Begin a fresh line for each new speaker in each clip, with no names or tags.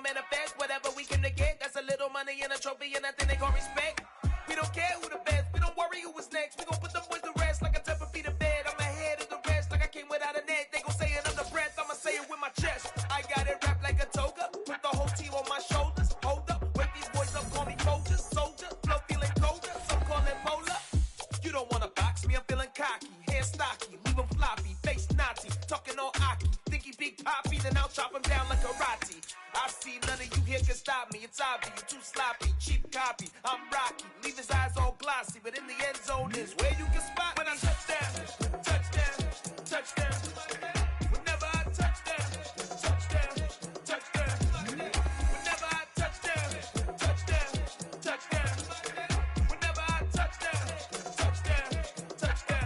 manifest whatever we came to get. That's a little money and a trophy and nothing they call respect. We don't care who the best, we don't worry who was next. We gon' put them boys to rest like a 10 feet of bed. I'm ahead of the rest like I came without a net. They gon' say it under breath, I'ma say it with my chest. I got it wrapped like a toga, put the whole team on my shoulders. Hold up, wake these boys up, call me soldier, soldier. Flow feeling colder, some call it polar. You don't wanna box me, I'm feeling cocky. Hair stocky, leave him floppy, face naughty. Talking all aki, think he big poppy, then I'll chop him down like karate. I see none of you here can stop me. It's obvious, you too sloppy, cheap copy. I'm Rocky, leave his eyes all glossy, but in the end zone is where you can spot when I touchdown, touchdown, touchdown. Whenever I touchdown, touchdown, touchdown. Whenever I touchdown, touchdown, touchdown. Whenever I touchdown, touchdown, touchdown.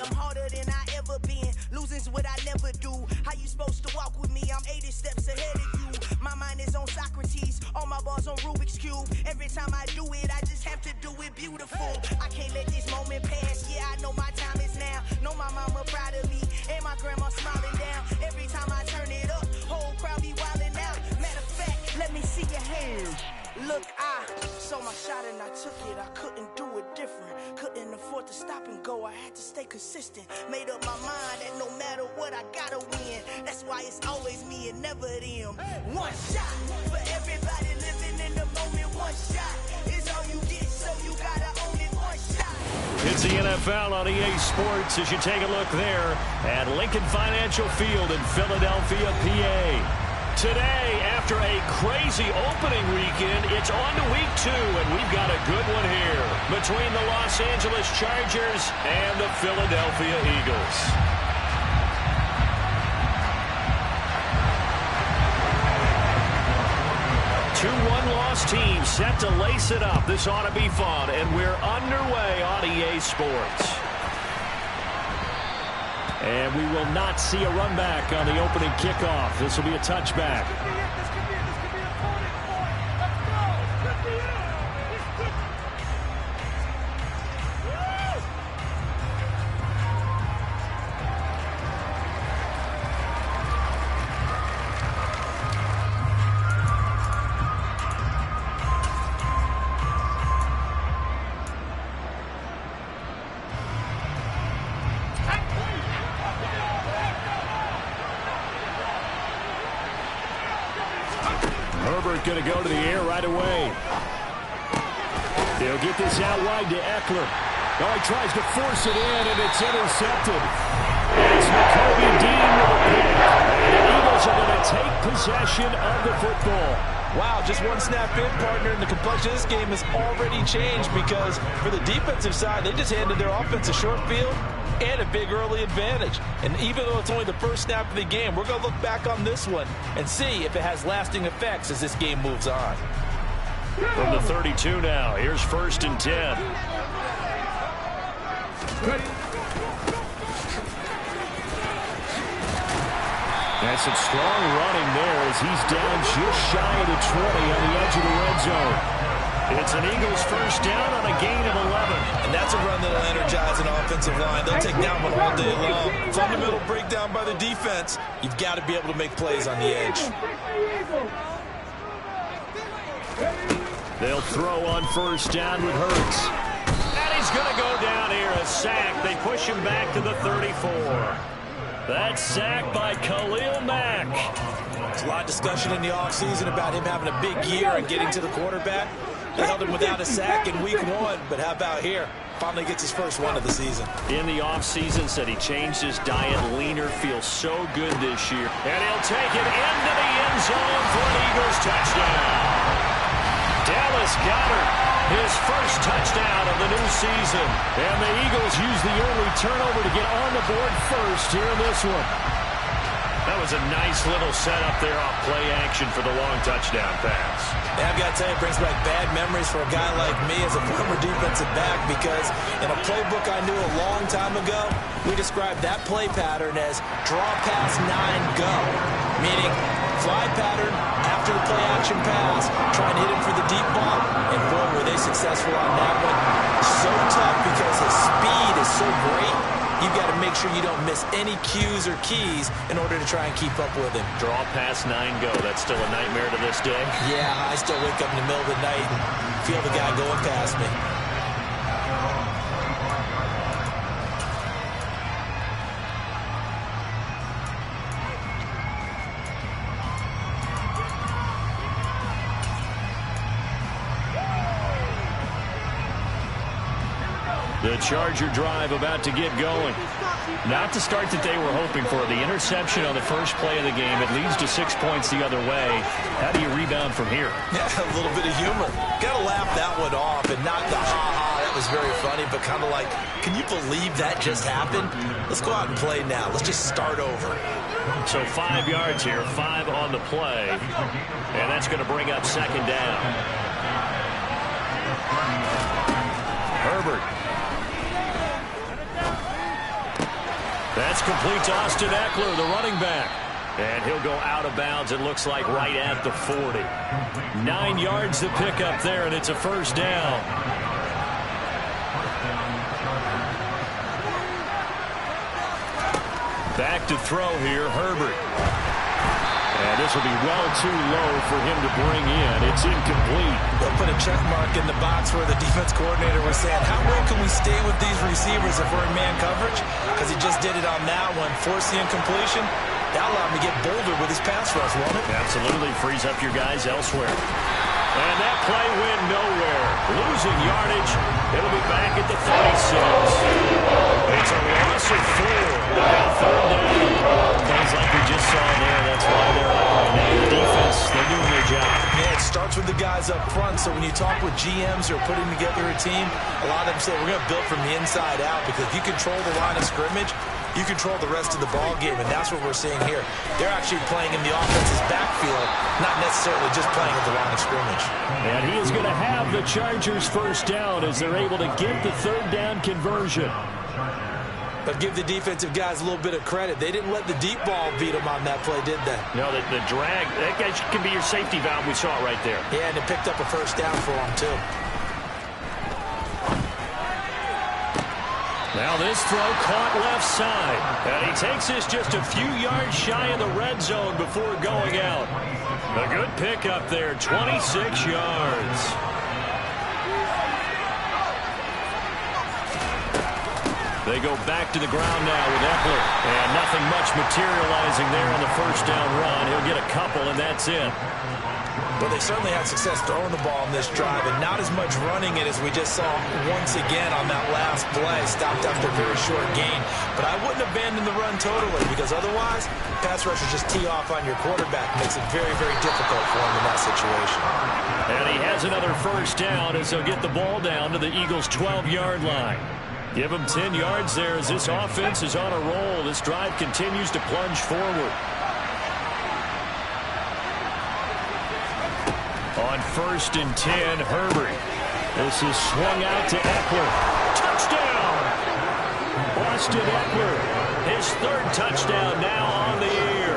I'm harder than I ever been. Losing's what I never do. How you supposed to walk with me? I'm 80 steps ahead of you. My mind is on Socrates, all my bars on Rubik's Cube. Every time I do it, I just have to do it beautiful. I can't let this moment pass. Yeah, I know my time is now. Know my mama proud of me, and my grandma smiling down. Every time I turn it up, whole crowd be wilding out. Matter of fact, let me see your hands. Look, I saw my shot and I took it. I couldn't do it different. Couldn't afford to stop and go. I had to stay consistent. Made up my mind that no matter what, I gotta win. That's why it's always me and never them. One shot for everybody living in the moment. One shot is all you get, so you gotta own it. One shot.
It's the NFL on EA Sports as you take a look there at Lincoln Financial Field in Philadelphia, PA. Today, after a crazy opening weekend, it's on to week 2, and we've got a good one here between the Los Angeles Chargers and the Philadelphia Eagles. Two one-loss teams set to lace it up. This ought to be fun, and we're underway on EA Sports. And we will not see a run back on the opening kickoff. This will be a touchback. Herbert going to go to the air right away. They'll get this out wide to Eckler. Oh, he tries to force it in, and it's intercepted. It's Nakobe Dean with a pick. And the Eagles are going to take possession of the football.
Wow, just one snap in, partner, and the complexion of this game has already changed because for the defensive side, they just handed their offense a short field and a big early advantage. And even though it's only the first snap of the game, we're going to look back on this one and see if it has lasting effects as this game moves on.
From the 32 now, here's 1st and 10. That's some strong running there as he's down just shy of the 20 on the edge of the red zone. It's an Eagles first down on a gain of 11.
And that's a run that'll energize an offensive line. They'll take down one all day long. Fundamental breakdown by the defense. You've got to be able to make plays on the edge.
They'll throw on first down with Hurts. And he's going to go down here, a sack. They push him back to the 34. That's sacked by Khalil Mack.
There's a lot of discussion in the offseason about him having a big year and getting to the quarterback. They held him without a sack in week 1, but how about here? Finally gets his first one of the season.
In the offseason, said he changed his diet, leaner, feels so good this year. And he'll take it into the end zone for an Eagles touchdown. Dallas Goedert, his first touchdown of the new season. And the Eagles use the early turnover to get on the board first here in this one. That was a nice little setup there off play action for the long touchdown pass.
Yeah, I've got to tell you, it brings back bad memories for a guy like me as a former defensive back because in a playbook I knew a long time ago, we described that play pattern as draw pass 9 go, meaning fly pattern after the play action pass, trying to hit him for the deep ball, and boy, were they successful on that one. So tough because his speed is so great. You've got to make sure you don't miss any cues or keys in order to try and keep up with him.
Draw past 9 go. That's still a nightmare to this day.
Yeah, I still wake up in the middle of the night and feel the guy going past me.
The Charger drive about to get going. Not the start that they were hoping for. The interception on the first play of the game. It leads to 6 points the other way. How do you rebound from here?
Yeah, a little bit of humor. Got to laugh that one off and not the ha-ha. That was very funny, but kind of like, can you believe that just happened? Let's go out and play now. Let's just start over.
So 5 yards here, 5 on the play. And that's going to bring up second down. Herbert. That's complete to Austin Eckler, the running back. And he'll go out of bounds, it looks like, right at the 40. 9 yards to pick up there, and it's a first down. Back to throw here, Herbert. And this will be well too low for him to bring in. It's incomplete.
They'll put a check mark in the box where the defense coordinator was saying, how well can we stay with these receivers if we're in man coverage? Because he just did it on that one. Force the incompletion. That allowed him to get bolder with his pass rush, won't it?
Absolutely. Frees up your guys elsewhere. And that play went nowhere. Losing yardage. It'll be back at the 36. It's a loss of 4. Now third down. Things like we just saw there. That's why they're up right now. The defense, they're doing their job.
Yeah, it starts with the guys up front. So when you talk with GMs who are putting together a team, a lot of them say we're going to build from the inside out, because if you control the line of scrimmage, you control the rest of the ball game, and that's what we're seeing here. They're actually playing in the offense's backfield, not necessarily just playing at the line of scrimmage.
And he is going to have the Chargers first down as they're able to get the third down conversion.
But give the defensive guys a little bit of credit. They didn't let the deep ball beat them on that play, did they?
No, the drag, that guy can be your safety valve. We saw it right there.
Yeah, and it picked up a first down for them, too.
Now this throw caught left side. And he takes this just a few yards shy of the red zone before going out. A good pickup there, 26 yards. They go back to the ground now with Eckler. And nothing much materializing there on the first down run. He'll get a couple, and that's it.
Well, they certainly had success throwing the ball in this drive, and not as much running it as we just saw once again on that last play. Stopped after a very short gain. But I wouldn't abandon the run totally, because otherwise, pass rushers just tee off on your quarterback. Makes it very, very difficult for him in that situation.
And he has another first down as he'll get the ball down to the Eagles' 12-yard line. Give him 10 yards there as this offense is on a roll. This drive continues to plunge forward. On 1st and 10, Herbert. This is swung out to Eckler. Touchdown! Austin Eckler. His 3rd touchdown now on the year.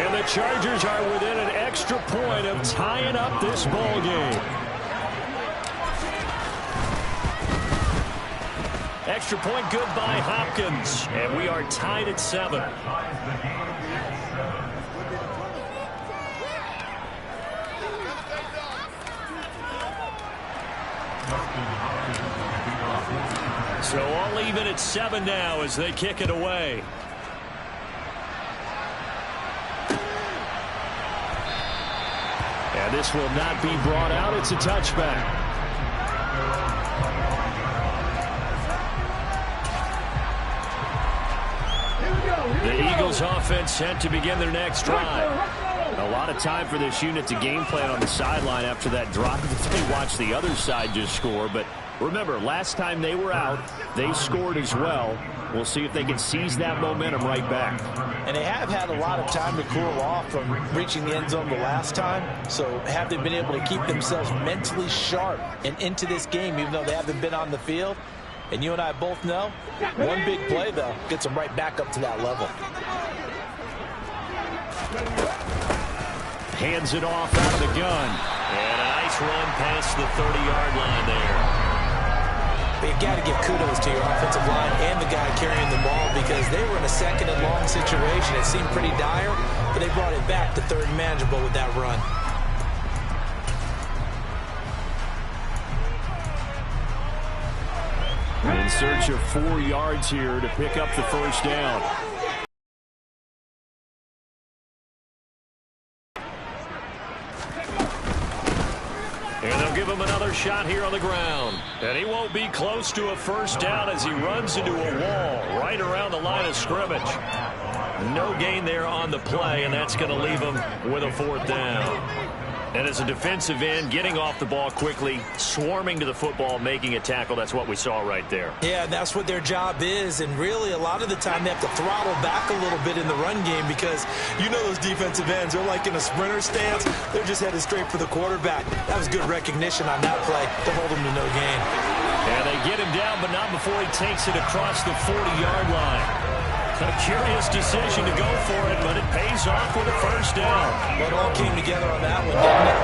And the Chargers are within an extra point of tying up this ball game. Extra point good by Hopkins. And we are tied at 7. So all even at 7 now as they kick it away. And this will not be brought out. It's a touchback. The Eagles offense set to begin their next drive. A lot of time for this unit to game plan on the sideline after that drop. They watch the other side just score, but remember, last time they were out, they scored as well. We'll see if they can seize that momentum right back.
And they have had a lot of time to cool off from reaching the end zone the last time. So have they been able to keep themselves mentally sharp and into this game, even though they haven't been on the field? And you and I both know, one big play, though, gets them right back up to that level.
hands it off out of the gun. And a nice run past the 30-yard line there.
But you got to give kudos to your offensive line and the guy carrying the ball because they were in a second and long situation. It seemed pretty dire, but they brought it back to third and manageable with that run.
In search of 4 yards here to pick up the first down. And they'll give him another shot here on the ground. And he won't be close to a first down as he runs into a wall right around the line of scrimmage. No gain there on the play, and that's going to leave him with a 4th down. And as a defensive end, getting off the ball quickly, swarming to the football, making a tackle, that's what we saw right there.
Yeah, that's what their job is, and really a lot of the time they have to throttle back a little bit in the run game because you know those defensive ends, they're like in a sprinter stance. They're just headed straight for the quarterback. That was good recognition on that play to hold him to no gain.
And they get him down, but not before he takes it across the 40-yard line. A curious decision to go for it, but it pays off with a first down.
Well, it all came together on that one, didn't it?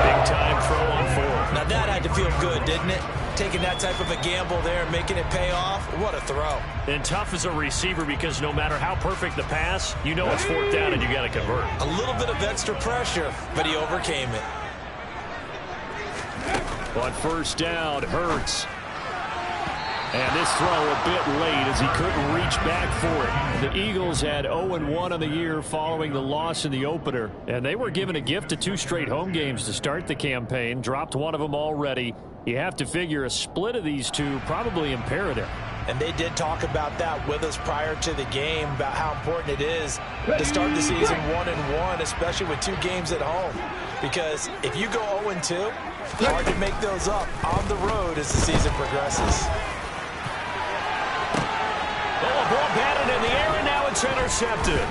Big time throw on 4th.
Now that had to feel good, didn't it? Taking that type of a gamble there, making it pay off. What a throw.
And tough as a receiver because no matter how perfect the pass, you know it's 4th down and you got to convert.
A little bit of extra pressure, but he overcame it.
On first down, Hurts. And this throw a bit late as he couldn't reach back for it. The Eagles had 0-1 on the year following the loss in the opener. And they were given a gift of 2 straight home games to start the campaign. Dropped one of them already. You have to figure a split of these two probably imperative.
And they did talk about that with us prior to the game, about how important it is to start the season 1-1, especially with 2 games at home. Because if you go 0-2, hard to make those up on the road as the season progresses.
Ball batted in the air, and now it's intercepted.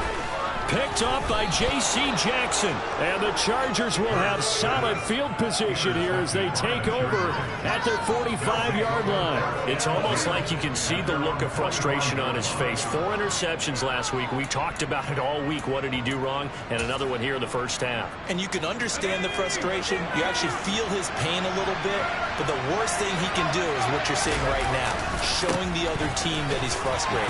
Picked off by J.C. Jackson. And the Chargers will have solid field position here as they take over at their 45-yard line. It's almost like you can see the look of frustration on his face. 4 interceptions last week. We talked about it all week. What did he do wrong? And another one here in the first half.
And you can understand the frustration. You actually feel his pain a little bit. But the worst thing he can do is what you're seeing right now, showing the other team that he's frustrated.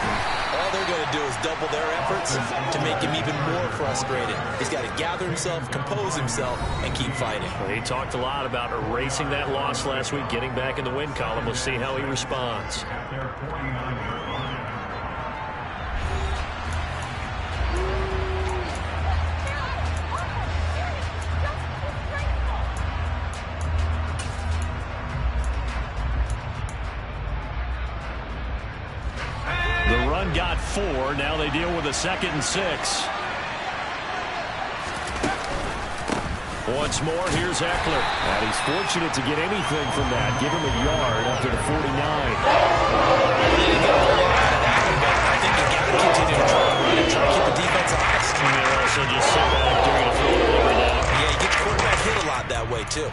All they're going to do is double their efforts to make him even more frustrated. He's got to gather himself, compose himself, and keep fighting.
Well, he talked a lot about erasing that loss last week, getting back in the win column. We'll see how he responds. The run got 4. Now they deal with a 2nd and 6. Once more, here's Eckler. And he's fortunate to get anything from that. Give him a yard up to the 49.
I think you got to continue to try and run and try to keep the defense honest.
And they also just sit back during a throw delivery down.
Yeah, you get the quarterback hit a lot that way, too.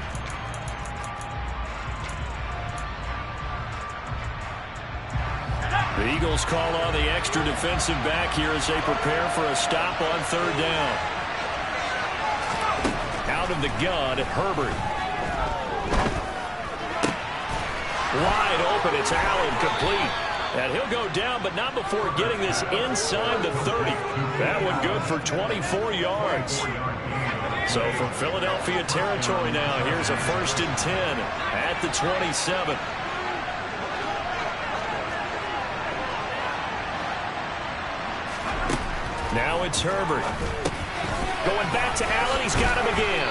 The Eagles call on the extra defensive back here as they prepare for a stop on 3rd down. Out of the gun, Herbert. Wide open, it's Allen, complete. And he'll go down, but not before getting this inside the 30. That one good for 24 yards. So from Philadelphia territory now, here's a 1st and 10 at the 27. Now it's Herbert. Going back to Allen. He's got him again.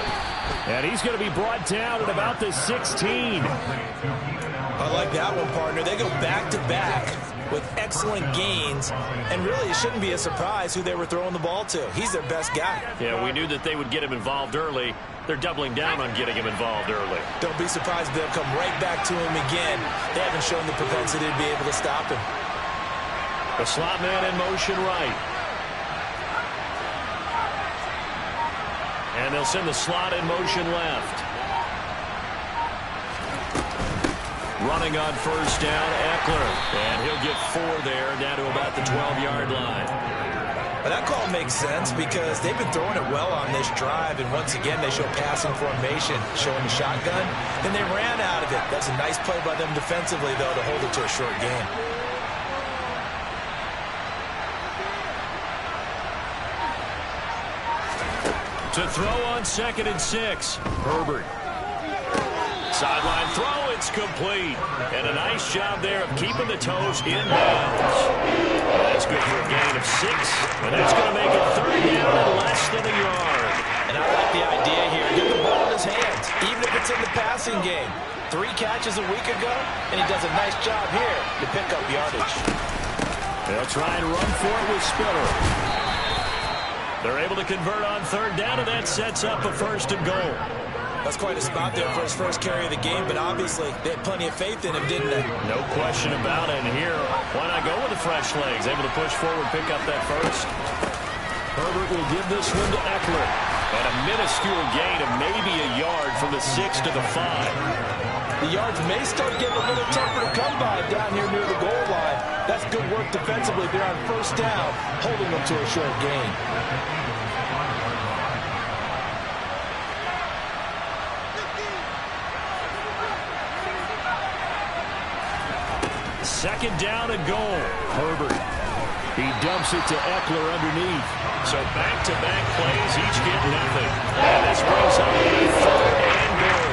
And he's going to be brought down at about the 16.
I like that one, partner. They go back-to-back with excellent gains. And really, it shouldn't be a surprise who they were throwing the ball to. He's their best guy.
Yeah, we knew that they would get him involved early. They're doubling down on getting him involved early.
Don't be surprised if they'll come right back to him again. They haven't shown the propensity to be able to stop him.
The slot man in motion right. And they'll send the slot in motion left. Running on 1st down, Eckler. And he'll get 4 there, down to about the 12-yard line.
Well, that call makes sense because they've been throwing it well on this drive, and once again they show passing formation, showing the shotgun, and they ran out of it. That's a nice play by them defensively, though, to hold it to a short game.
To throw on 2nd and 6. Herbert. Sideline throw, it's complete. And a nice job there of keeping the toes in bounds. That's good for a gain of 6. And that's going to make it 3rd down and less than a yard.
And I like the idea here. Get the ball in his hands, even if it's in the passing game. 3 catches a week ago, and he does a nice job here to pick up yardage.
They'll try and run for it with Spiller. They're able to convert on 3rd down, and that sets up a 1st and goal.
That's quite a spot there for his first carry of the game, but obviously they had plenty of faith in him, didn't they?
No question about it. And here, why not go with the fresh legs? Able to push forward, pick up that 1st. Herbert will give this one to Eckler. And a minuscule gain of maybe a yard from the 6 to the 5.
The yards may start getting a little tougher to come by down here near the goal line. That's good work defensively there on 1st down, holding them to a short gain.
Second down and goal. Herbert. He dumps it to Eckler underneath. So back-to-back plays, each get nothing. And this brings up a 3rd and goal.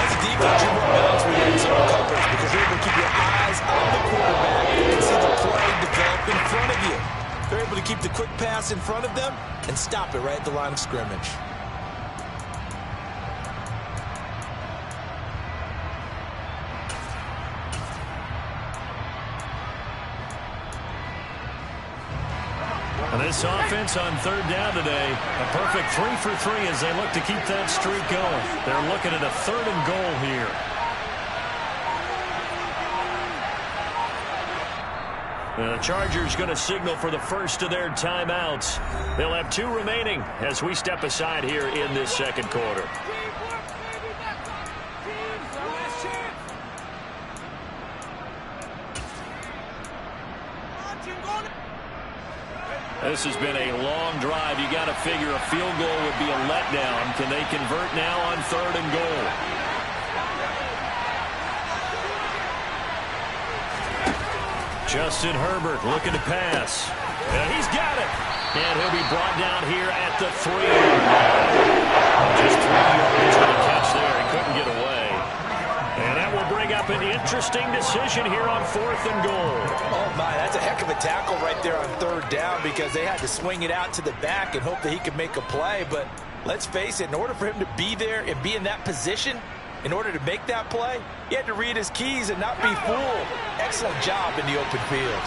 As a defense, you want balance where you're in zone coverage because you're able to keep your eyes on the quarterback and see the play develop in front of you. They're able to keep the quick pass in front of them and stop it right at the line of scrimmage.
And this offense on 3rd down today, a perfect 3 for 3 as they look to keep that streak going. They're looking at a 3rd and goal here. And the Chargers going to signal for the first of their timeouts. They'll have 2 remaining as we step aside here in this 2nd quarter. This has been a long drive. You got to figure a field goal would be a letdown. Can they convert now on 3rd and goal? Justin Herbert looking to pass. And he's got it. And he'll be brought down here at the 3-yard line. Just 3 yards for the catch there. He couldn't get away. And that will bring up an interesting decision here on 4th and goal.
Oh, my, that's a heck of a tackle right there on 3rd down because they had to swing it out to the back and hope that he could make a play. But let's face it, in order for him to be there and be in that position, in order to make that play, he had to read his keys and not be fooled. Excellent job in the open field.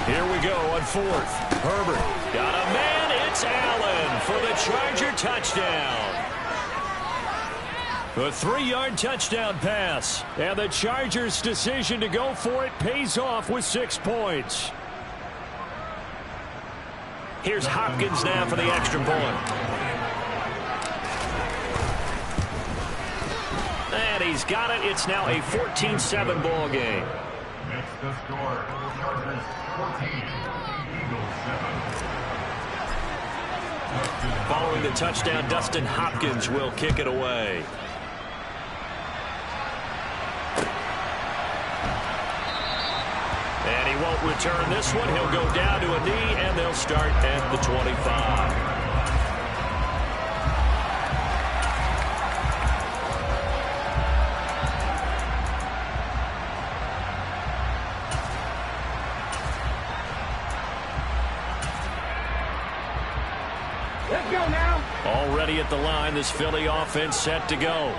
Here we go on 4th. Herbert got a man. It's Allen for the Charger touchdown. A 3-yard touchdown pass. And the Chargers' decision to go for it pays off with 6 points. Here's Hopkins now for the extra point. And he's got it. It's now a 14-7 ball game.
Next the score, Chargers 14, Eagles 7.
Following the touchdown, Dustin Hopkins will kick it away. And he won't return this one. He'll go down to a knee, and they'll start at the 25.
Let's go now.
Already at the line, this Philly offense set to go.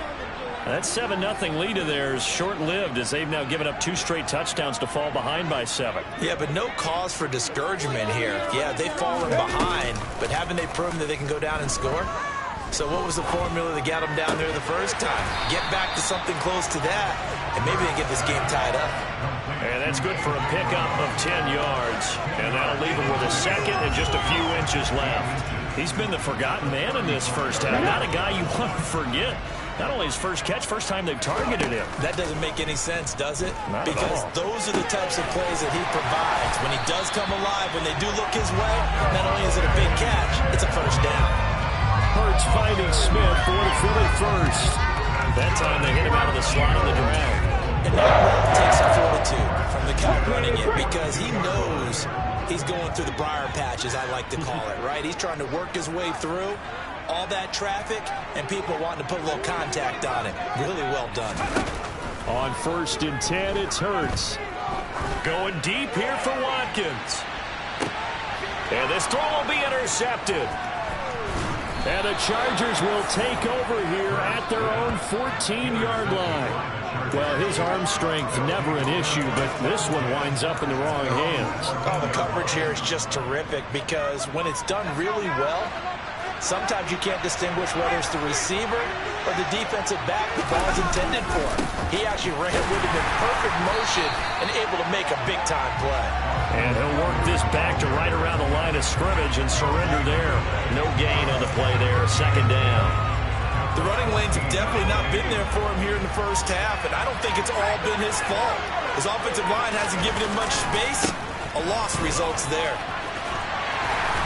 That 7-0 lead of theirs short-lived as they've now given up 2 straight touchdowns to fall behind by 7.
Yeah, but no cause for discouragement here. Yeah, they've fallen behind, but haven't they proven that they can go down and score? So what was the formula that got them down there the first time? Get back to something close to that, and maybe they get this game tied up.
And that's good for a pickup of 10 yards. And that'll leave him with a second and just a few inches left. He's been the forgotten man in this first half. Not a guy you want to forget. Not only his first catch, first time they've targeted him.
That doesn't make any sense, does it?
Not at
because
all.
Those are the types of plays that he provides. When he does come alive, when they do look his way, not only is it a big catch, it's a first down.
Hurts finding Smith for the Philly first. That time they hit him out of the slot on the drag.
And that takes some fortitude from the guy running it because he knows he's going through the briar patch, as I like to call it, right? He's trying to work his way through all that traffic, and people wanting to put a little contact on it. Really well done.
On 1st and 10, it's Hurts. Going deep here for Watkins. And this throw will be intercepted. And the Chargers will take over here at their own 14-yard line. Well, his arm strength, never an issue, but this one winds up in the wrong hands.
Oh, the coverage here is just terrific because when it's done really well, sometimes you can't distinguish whether it's the receiver or the defensive back the ball's intended for. He actually ran with him in perfect motion and able to make a big-time play.
And he'll work this back to right around the line of scrimmage and surrender there. No gain on the play there, 2nd down.
The running lanes have definitely not been there for him here in the first half, and I don't think it's all been his fault. His offensive line hasn't given him much space. A loss results there.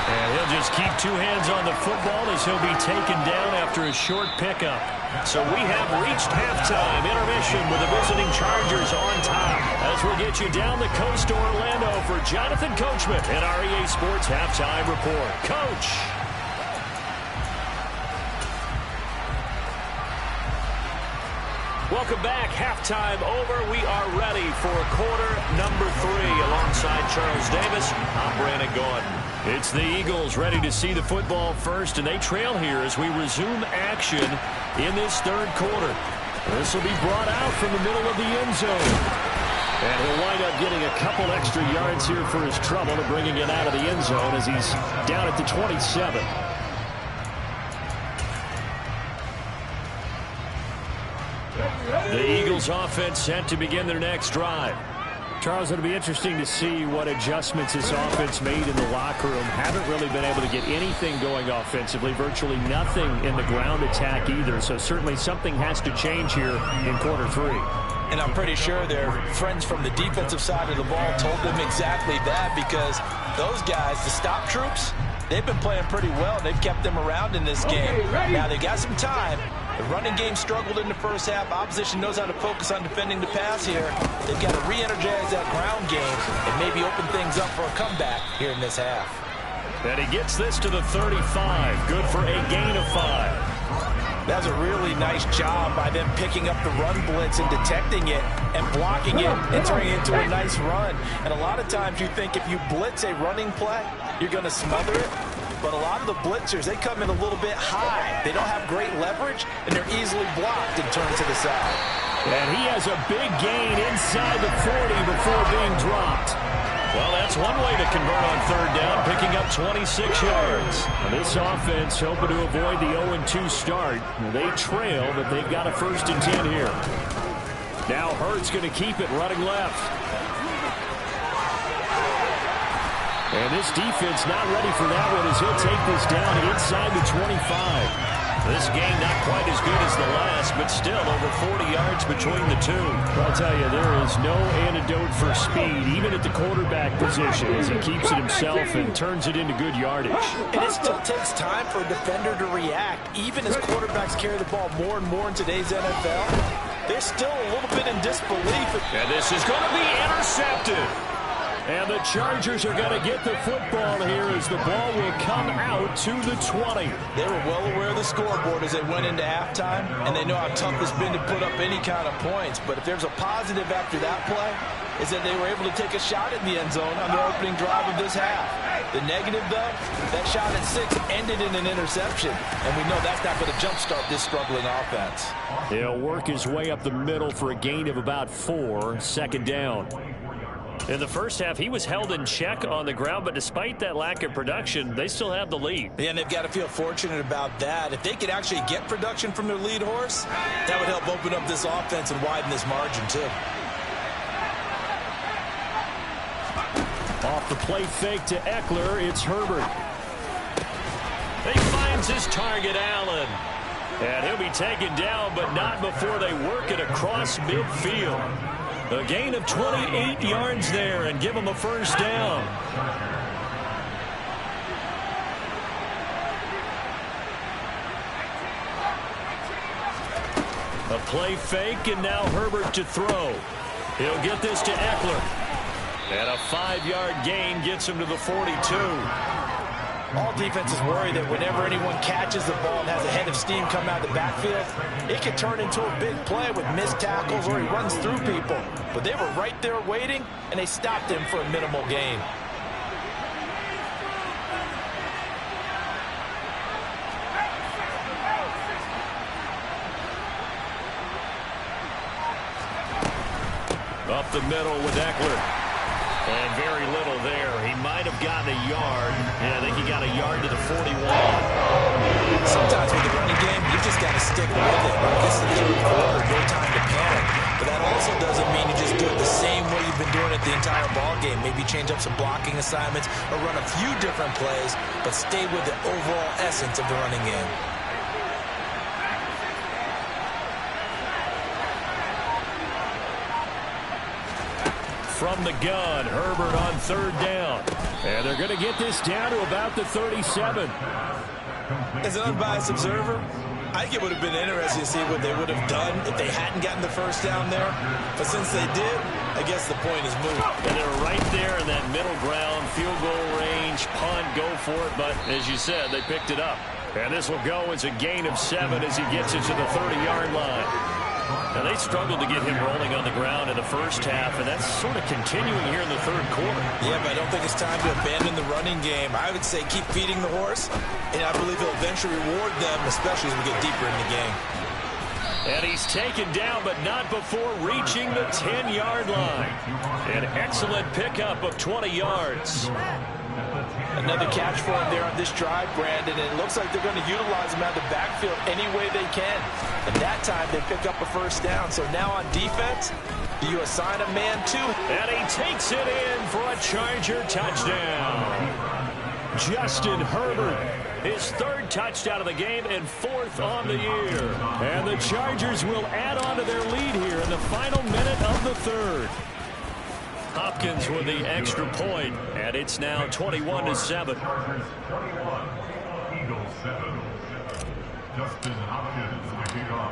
And he'll just keep 2 hands on the football as he'll be taken down after a short pickup. So we have reached halftime. Intermission with the visiting Chargers on top. As we'll get you down the coast to Orlando for Jonathan Coachman at our EA Sports Halftime Report. Coach. Welcome back. Halftime over. We are ready for quarter number 3 alongside Charles Davis. I'm Brandon Gordon. It's the Eagles ready to see the football first, and they trail here as we resume action in this 3rd quarter. This will be brought out from the middle of the end zone. And he'll wind up getting a couple extra yards here for his trouble and bringing it out of the end zone as he's down at the 27. The Eagles offense set to begin their next drive. Charles, it'll be interesting to see what adjustments this offense made in the locker room. Haven't really been able to get anything going offensively, virtually nothing in the ground attack either. So certainly something has to change here in quarter 3.
And I'm pretty sure their friends from the defensive side of the ball told them exactly that because those guys, the stop troops, they've been playing pretty well. They've kept them around in this game. Now they've got some time. The running game struggled in the first half. Opposition knows how to focus on defending the pass here. They've got to re-energize that ground game and maybe open things up for a comeback here in this half.
And he gets this to the 35. Good for a gain of 5.
That's a really nice job by them picking up the run blitz and detecting it and blocking it and turning it into a nice run. And a lot of times you think if you blitz a running play, you're going to smother it. But a lot of the blitzers, they come in a little bit high. They don't have great leverage, and they're easily blocked and turned to the side.
And he has a big gain inside the 40 before being dropped. Well, that's one way to convert on 3rd down, picking up 26 yards. And this offense hoping to avoid the 0-2 start. They trail, but they've got a 1st and 10 here. Now Hurts going to keep it running left. And this defense not ready for that one as he'll take this down inside the 25. This game not quite as good as the last, but still over 40 yards between the two. I'll tell you, there is no antidote for speed, even at the quarterback position, as he keeps it himself and turns it into good yardage.
And it still takes time for a defender to react. Even as quarterbacks carry the ball more and more in today's NFL, they're still a little bit in disbelief.
And this is going to be intercepted. And the Chargers are going to get the football here as the ball will come out to the 20.
They were well aware of the scoreboard as they went into halftime, and they know how tough it's been to put up any kind of points. But if there's a positive after that play, is that they were able to take a shot in the end zone on their opening drive of this half. The negative, though, that shot at 6 ended in an interception, and we know that's not going to jumpstart this struggling offense.
He'll work his way up the middle for a gain of about 4, 2nd down. In the first half, he was held in check on the ground, but despite that lack of production, they still have the lead.
Yeah, and they've got to feel fortunate about that. If they could actually get production from their lead horse, that would help open up this offense and widen this margin, too.
Off the play fake to Eckler, it's Herbert. He finds his target, Allen. And he'll be taken down, but not before they work it across midfield. A gain of 28 yards there and give them a first down. A play fake, and now Herbert to throw. He'll get this to Eckler. And a 5-yard gain gets him to the 42.
All defenses worry that whenever anyone catches the ball and has a head of steam come out of the backfield, it can turn into a big play with missed tackles or he runs through people. But they were right there waiting, and they stopped him for a minimal gain.
Up the middle with Eckler. And very little there. He might have gotten a yard. Yeah, I think he got a yard to the 41.
Sometimes with the running game, you just got to stick with it. When it gets to the third quarter, no time to panic. But that also doesn't mean you just do it the same way you've been doing it the entire ball game. Maybe change up some blocking assignments or run a few different plays, but stay with the overall essence of the running game.
From the gun, Herbert on third down. And they're going to get this down to about the 37.
As an unbiased observer, I think it would have been interesting to see what they would have done if they hadn't gotten the first down there. But since they did, I guess the point is moved.
And they're right there in that middle ground, field goal range, punt, go for it. But as you said, they picked it up. And this will go as a gain of 7 as he gets it to the 30-yard line. Now, they struggled to get him rolling on the ground in the first half, and that's sort of continuing here in the third quarter.
Yeah, but I don't think it's time to abandon the running game. I would say keep feeding the horse, and I believe he'll eventually reward them, especially as we get deeper in the game.
And he's taken down, but not before reaching the 10-yard line. An excellent pickup of 20 yards.
Another catch for him there on this drive, Brandon, and it looks like they're going to utilize him out of the backfield any way they can. And that time they pick up a first down. So now on defense, do you assign a man two?
And he takes it in for a Charger touchdown. Justin Herbert, his third touchdown of the game and fourth on the year. And the Chargers will add on to their lead here in the final minute of the third. Hopkins with the extra point, and it's now 21-7.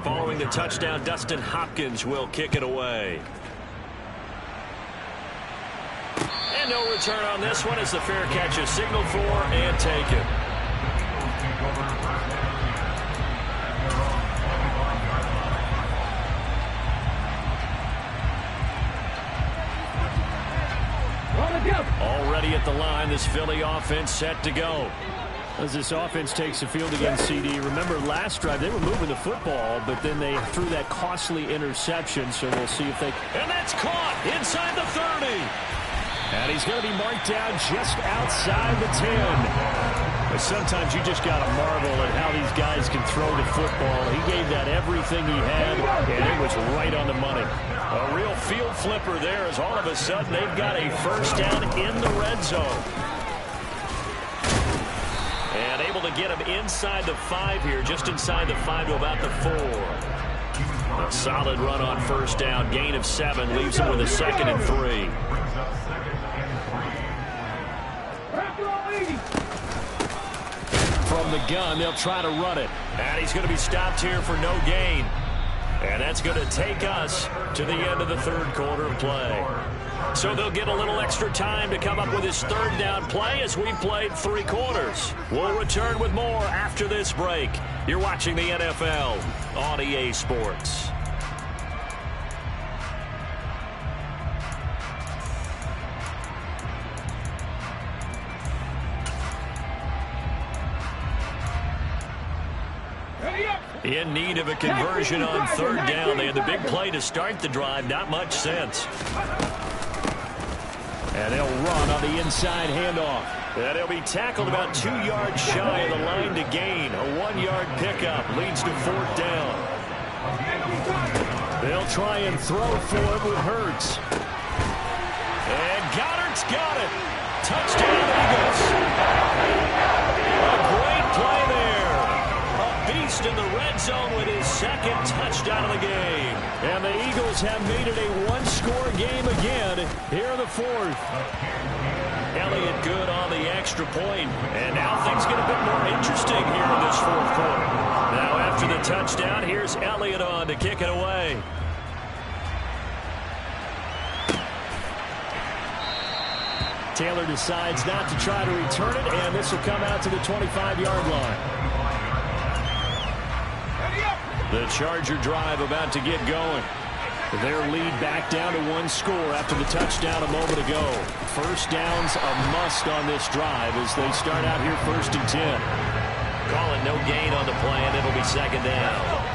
Following the touchdown, Dustin Hopkins will kick it away. And no return on this one as the fair catch is signaled for and taken. Already at the line, this Philly offense set to go. As this offense takes the field against CD, remember last drive they were moving the football, but then they threw that costly interception, so we'll see if they... And that's caught inside the 30. And he's going to be marked down just outside the 10. But sometimes you just got to marvel at how these guys can throw the football. He gave that everything he had, and it was right on the money. A real field flipper there as all of a sudden they've got a first down in the red zone. And able to get him inside the 5 here, just inside the 5 to about the 4. A solid run on first down, gain of 7, leaves him with a 2nd and 3. From the gun, they'll try to run it. And he's going to be stopped here for no gain. And that's going to take us to the end of the third quarter of play. So they'll get a little extra time to come up with his third down play as we've played 3 quarters. We'll return with more after this break. You're watching the NFL on EA Sports. In need of a conversion on third down. They had the big play to start the drive. Not much sense. And they'll run on the inside handoff. And he'll be tackled about 2 yards shy of the line to gain. A 1-yard pickup leads to 4th down. They'll try and throw for it with Hurts. And Goddard's got it. Touchdown, Eagles. A great play there. A beast in the red zone touchdown of the game. And the Eagles have made it a one-score game again here in the fourth. Elliott good on the extra point. And now things get a bit more interesting here in this fourth quarter. Now after the touchdown, here's Elliott on to kick it away. Taylor decides not to try to return it, and this will come out to the 25-yard line. The Charger drive about to get going. Their lead back down to one score after the touchdown a moment ago. First down's a must on this drive as they start out here 1st and 10. Call it no gain on the play, and it'll be second down.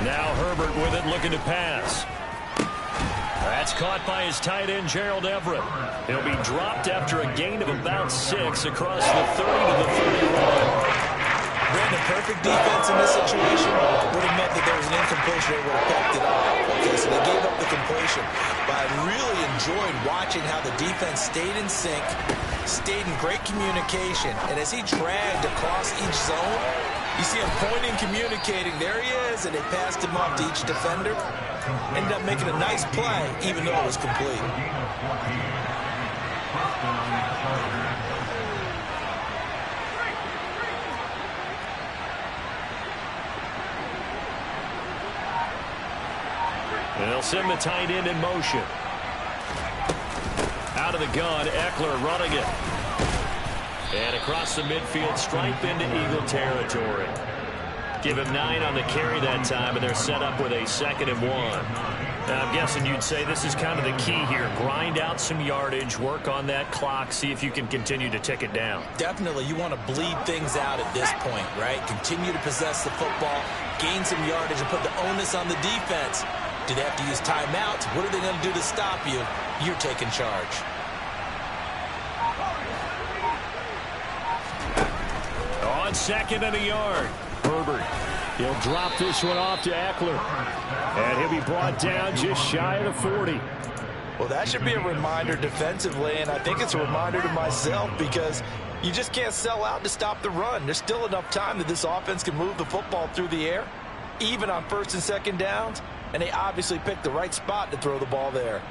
Now Herbert with it, looking to pass. That's caught by his tight end, Gerald Everett. He'll be dropped after a gain of about 6 across the 30 to the 31.
Brandon, perfect defense in this situation would have meant that there was an incompletion that would have picked it up. Okay, so they gave up the completion. But I really enjoyed watching how the defense stayed in sync, stayed in great communication, and as he dragged across each zone, you see him pointing, communicating. There he is, and they passed him off to each defender. Ended up making a nice play, even though it was complete.
They'll send the tight end in motion. Out of the gun, Eckler running it. And across the midfield stripe into Eagle territory. Give him 9 on the carry that time, and they're set up with a 2nd and 1. Now, I'm guessing you'd say this is kind of the key here. Grind out some yardage, work on that clock, see if you can continue to tick it down.
Definitely, you want to bleed things out at this point, right? Continue to possess the football, gain some yardage, and put the onus on the defense. Do they have to use timeouts? What are they going to do to stop you? You're taking charge.
On 2nd and a yard, Herbert. He'll drop this one off to Eckler. And he'll be brought down just shy of the 40.
Well, that should be a reminder defensively, and I think it's a reminder to myself because you just can't sell out to stop the run. There's still enough time that this offense can move the football through the air, even on 1st and 2nd downs, and they obviously picked the right spot to throw the ball there.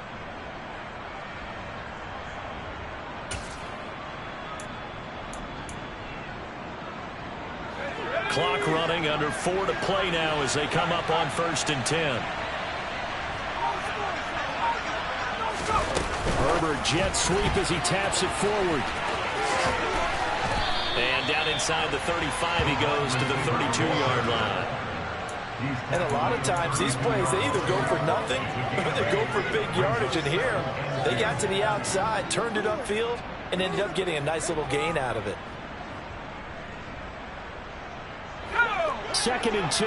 Clock running, under 4 to play now as they come up on 1st and 10. Herbert jet sweep as he taps it forward. And down inside the 35 he goes to the 32-yard line.
And a lot of times these plays, they either go for nothing or they go for big yardage. And here, they got to the outside, turned it upfield, and ended up getting a nice little gain out of it.
2nd and 2.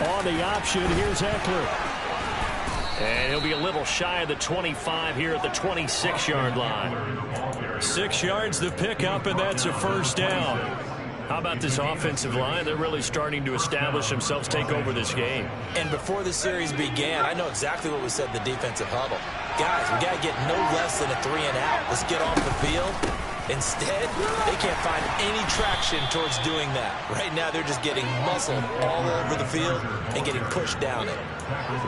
On the option, here's Eckler. And he'll be a little shy of the 25 here at the 26-yard line. 6 yards the pickup, and that's a 1st down. How about this offensive line? They're really starting to establish themselves, take over this game.
And before the series began, I know exactly what we said in the defensive huddle. Guys, we got to get no less than a 3-and-out. Let's get off the field. Instead, they can't find any traction towards doing that. Right now, they're just getting muscled all over the field and getting pushed down it.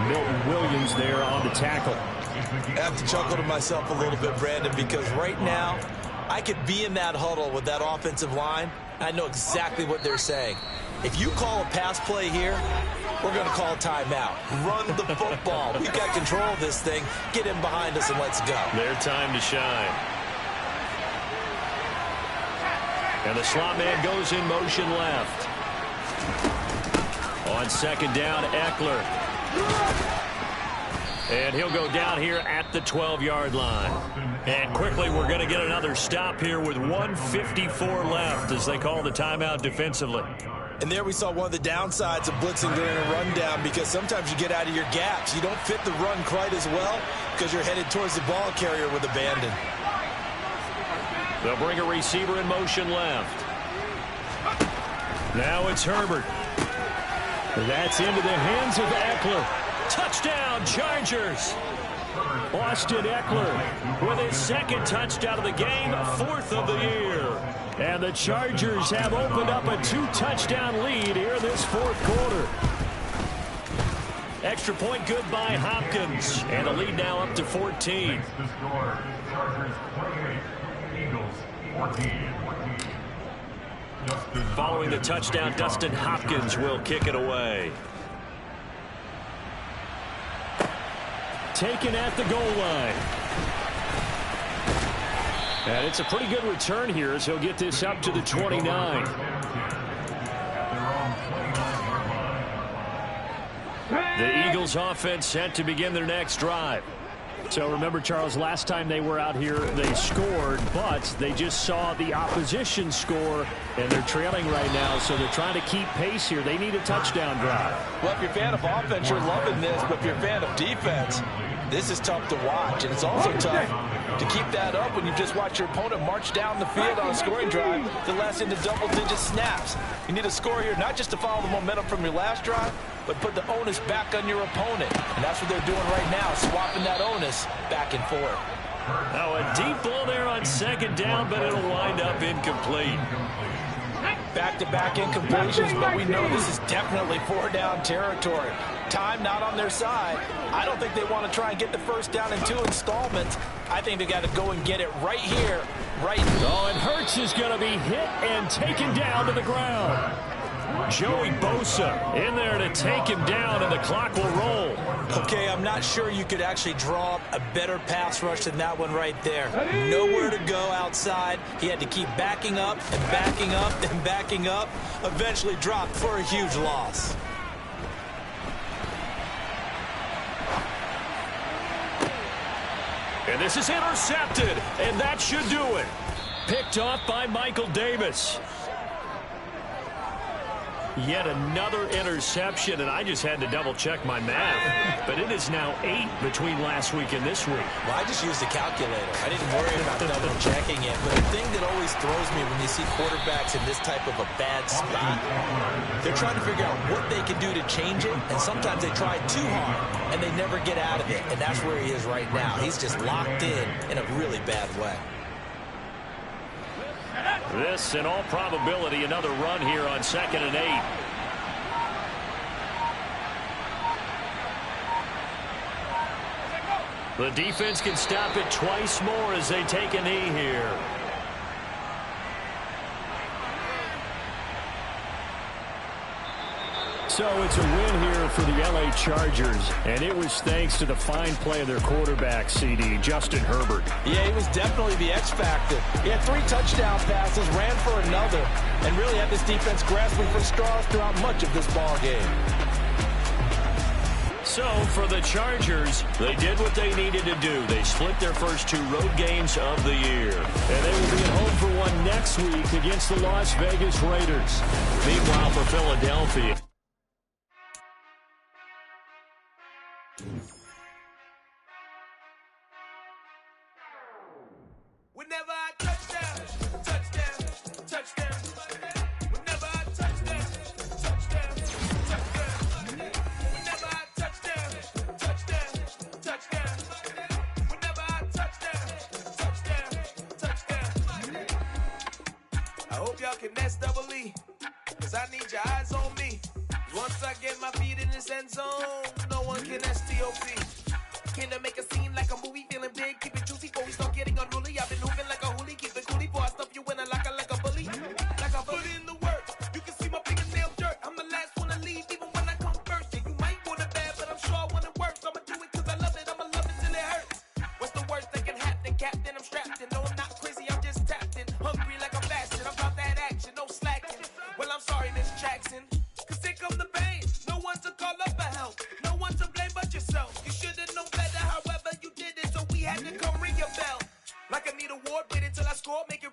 Milton Williams there on the tackle.
I have to chuckle to myself a little bit, Brandon, because right now, I could be in that huddle with that offensive line. I know exactly what they're saying. If you call a pass play here, we're going to call a timeout. Run the football. We've got control of this thing. Get in behind us and let's go.
Their time to shine. And the slot man goes in motion left. On 2nd down, Eckler. And he'll go down here at the 12-yard line. And quickly, we're going to get another stop here with 1:54 left as they call the timeout defensively.
And there we saw one of the downsides of blitzing during a rundown, because sometimes you get out of your gaps. You don't fit the run quite as well because you're headed towards the ball carrier with abandon.
They'll bring a receiver in motion left. Now it's Herbert. That's into the hands of Eckler. Touchdown, Chargers. Austin Eckler with his second touchdown of the game, 4th of the year. And the Chargers have opened up a 2-touchdown lead here this 4th quarter. Extra point good by Hopkins. And the lead now up to 14.
The score, Chargers 28, Eagles 14.
Following the touchdown, Dustin Hopkins will kick it away. Taken at the goal line. And it's a pretty good return here as he'll get this up to the 29. The Eagles offense set to begin their next drive. So remember, Charles, last time they were out here, they scored, but they just saw the opposition score, and they're trailing right now, so they're trying to keep pace here. They need a touchdown drive.
Well, if you're a fan of offense, you're loving this, but if you're a fan of defense, this is tough to watch, and it's also tough to keep that up when you just watch your opponent march down the field on a scoring drive that lasts into double-digit snaps. You need a score here not just to follow the momentum from your last drive, but put the onus back on your opponent. And that's what they're doing right now, swapping that onus back and forth.
Now a deep ball there on second down, but it'll wind up incomplete.
Back-to-back incompletions, but we know this is definitely 4-down territory. Time not on their side. I don't think they want to try and get the first down in 2 installments. I think they got to go and get it right here, right now.
Oh, and Hurts is going to be hit and taken down to the ground. Joey Bosa in there to take him down, and the clock will roll.
Okay, I'm not sure you could actually draw up a better pass rush than that one right there. Nowhere to go outside. He had to keep backing up and backing up and backing up. Eventually dropped for a huge loss.
And this is intercepted, and that should do it. Picked off by Michael Davis. Yet another interception, and I just had to double-check my math. But it is now 8 between last week and this week.
Well, I just used a calculator. I didn't worry about double-checking it. But the thing that always throws me when you see quarterbacks in this type of a bad spot, they're trying to figure out what they can do to change it, and sometimes they try too hard, and they never get out of it. And that's where he is right now. He's just locked in a really bad way.
This, in all probability, another run here on 2nd and 8. The defense can stop it twice more as they take a knee here. So it's a win here for the LA Chargers, and it was thanks to the fine play of their quarterback, CD, Justin Herbert.
Yeah, he was definitely the X factor. He had 3 touchdown passes, ran for another, and really had this defense grasping for straws throughout much of this ball game.
So for the Chargers, they did what they needed to do. They split their first 2 road games of the year, and they will be at home for one next week against the Las Vegas Raiders. Meanwhile, for Philadelphia,
whenever I touchdown, touchdown, touchdown. Whenever I touchdown, touchdown, touchdown. Whenever I touchdown, touchdown, touchdown. Whenever I touchdown, touchdown, touchdown. I hope y'all can nest double E, cause I need your eyes on me. Once I get my feet in this end zone, no one can STOP. Came to make a scene like a movie, feeling big, keep it juicy before we start getting unruly. I've been moving like a hoolie, keep it coolie before I stuff you in a locker like a bully. Like I put in the work, you can see my fingernail dirt. I'm the last one to leave, even when I come first. Yeah, you might want it bad, but I'm sure I want it worse. I'ma do it cause I love it, I'ma love it till it hurts. What's the worst that can happen, Captain? I'm strapped in, no I'm not crazy, I'm just tapped in. Hungry like I'm fasting, I'm about that action, no slacking. Well, I'm sorry, Miss Jackson, cause here come the pain. No one to call up for help, no one to blame but yourself. You should've known better, however you did it, so we had to come ring your bell. Like I need a award, wait until I score, make